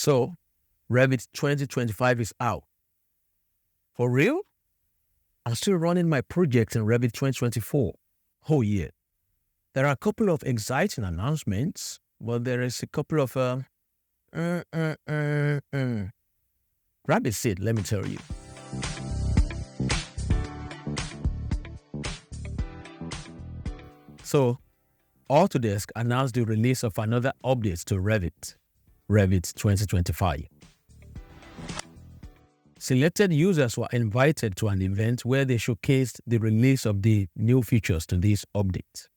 So, Revit 2025 is out. For real? I'm still running my project in Revit 2024. Oh yeah. There are a couple of exciting announcements, but there is a couple of grab a seat, let me tell you. So, Autodesk announced the release of another update to Revit 2025. Selected users were invited to an event where they showcased the release of the new features to this update.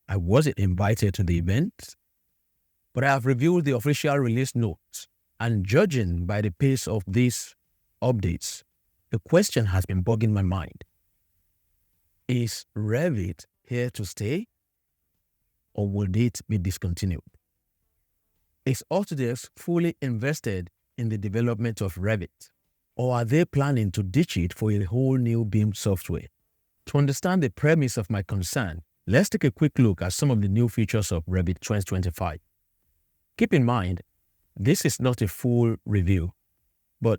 I wasn't invited to the event, but I have reviewed the official release notes, and judging by the pace of these updates, the question has been bugging my mind. Is Revit here to stay, or will it be discontinued? Is Autodesk fully invested in the development of Revit, or are they planning to ditch it for a whole new BIM software? To understand the premise of my concern, let's take a quick look at some of the new features of Revit 2025. Keep in mind, this is not a full review, but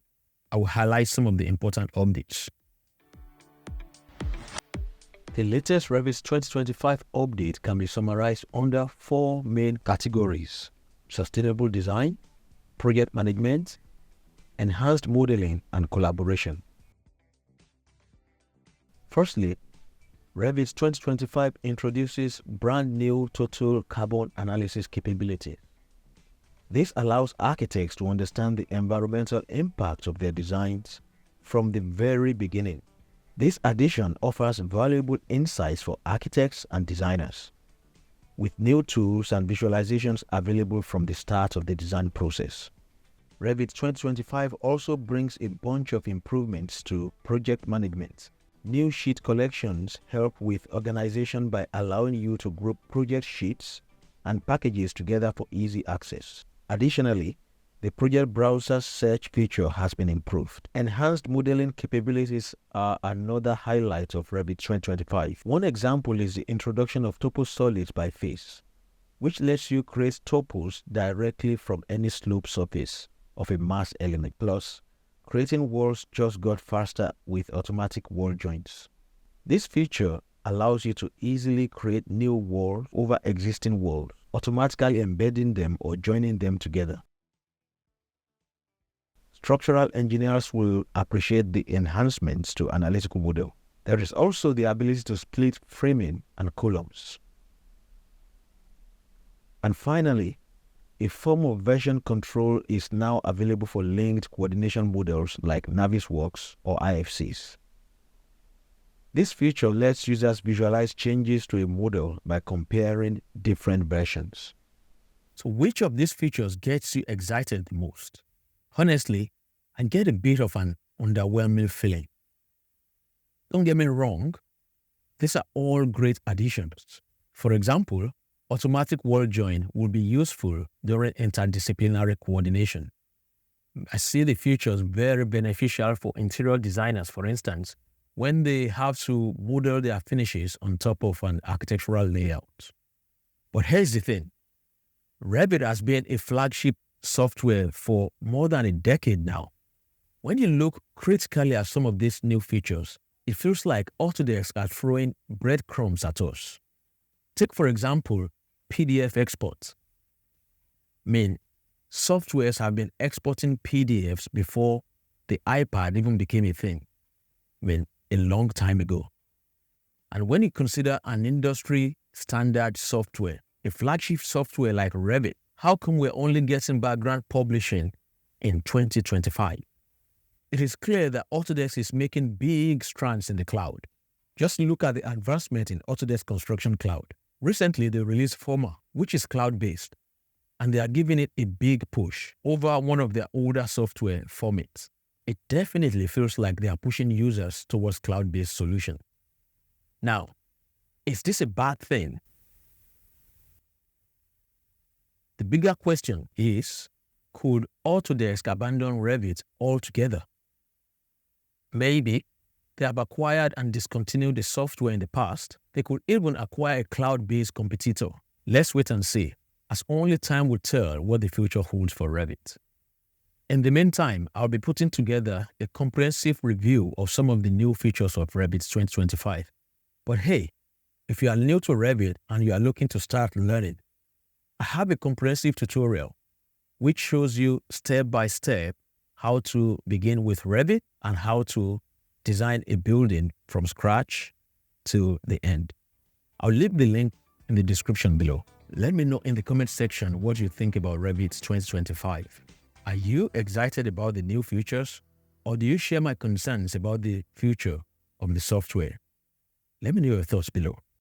I will highlight some of the important updates. The latest Revit 2025 update can be summarized under 4 main categories: sustainable design, project management, enhanced modeling, and collaboration. Firstly, Revit 2025 introduces brand new total carbon analysis capability. This allows architects to understand the environmental impact of their designs from the very beginning. This addition offers valuable insights for architects and designers, with new tools and visualizations available from the start of the design process. Revit 2025 also brings a bunch of improvements to project management. New sheet collections help with organization by allowing you to group project sheets and packages together for easy access. Additionally, the project browser search feature has been improved. Enhanced modeling capabilities are another highlight of Revit 2025. One example is the introduction of topo solids by face, which lets you create topos directly from any slope surface of a mass element. Plus, creating walls just got faster with automatic wall joints. This feature allows you to easily create new walls over existing walls, automatically embedding them or joining them together. Structural engineers will appreciate the enhancements to analytical model. There is also the ability to split framing and columns. And finally, a form of version control is now available for linked coordination models like Navisworks or IFCs. This feature lets users visualize changes to a model by comparing different versions. So which of these features gets you excited the most? Honestly, I get a bit of an underwhelming feeling. Don't get me wrong, these are all great additions. For example, automatic wall join will be useful during interdisciplinary coordination. I see the features very beneficial for interior designers, for instance, when they have to model their finishes on top of an architectural layout. But here's the thing. Revit has been a flagship software for more than a decade now. When you look critically at some of these new features, it feels like Autodesk are throwing breadcrumbs at us. Take, for example, PDF exports. Softwares have been exporting PDFs before the iPad even became a thing. A long time ago. And when you consider an industry standard software, a flagship software like Revit, how come we're only getting background publishing in 2025? It is clear that Autodesk is making big strides in the cloud. Just look at the advancement in Autodesk Construction Cloud. Recently, they released Forma, which is cloud-based, and they are giving it a big push over one of their older software formats. It definitely feels like they are pushing users towards cloud-based solutions. Now, is this a bad thing? The bigger question is, could Autodesk abandon Revit altogether? Maybe. They have acquired and discontinued the software in the past. They could even acquire a cloud-based competitor. Let's wait and see. as only time will tell what the future holds for Revit. In the meantime, I'll be putting together a comprehensive review of some of the new features of Revit 2025. But hey, if you are new to Revit and you are looking to start learning, I have a comprehensive tutorial which shows you step by step how to begin with Revit and how to design a building from scratch to the end. I'll leave the link in the description below. Let me know in the comment section what you think about Revit 2025. Are you excited about the new features, or do you share my concerns about the future of the software? Let me know your thoughts below.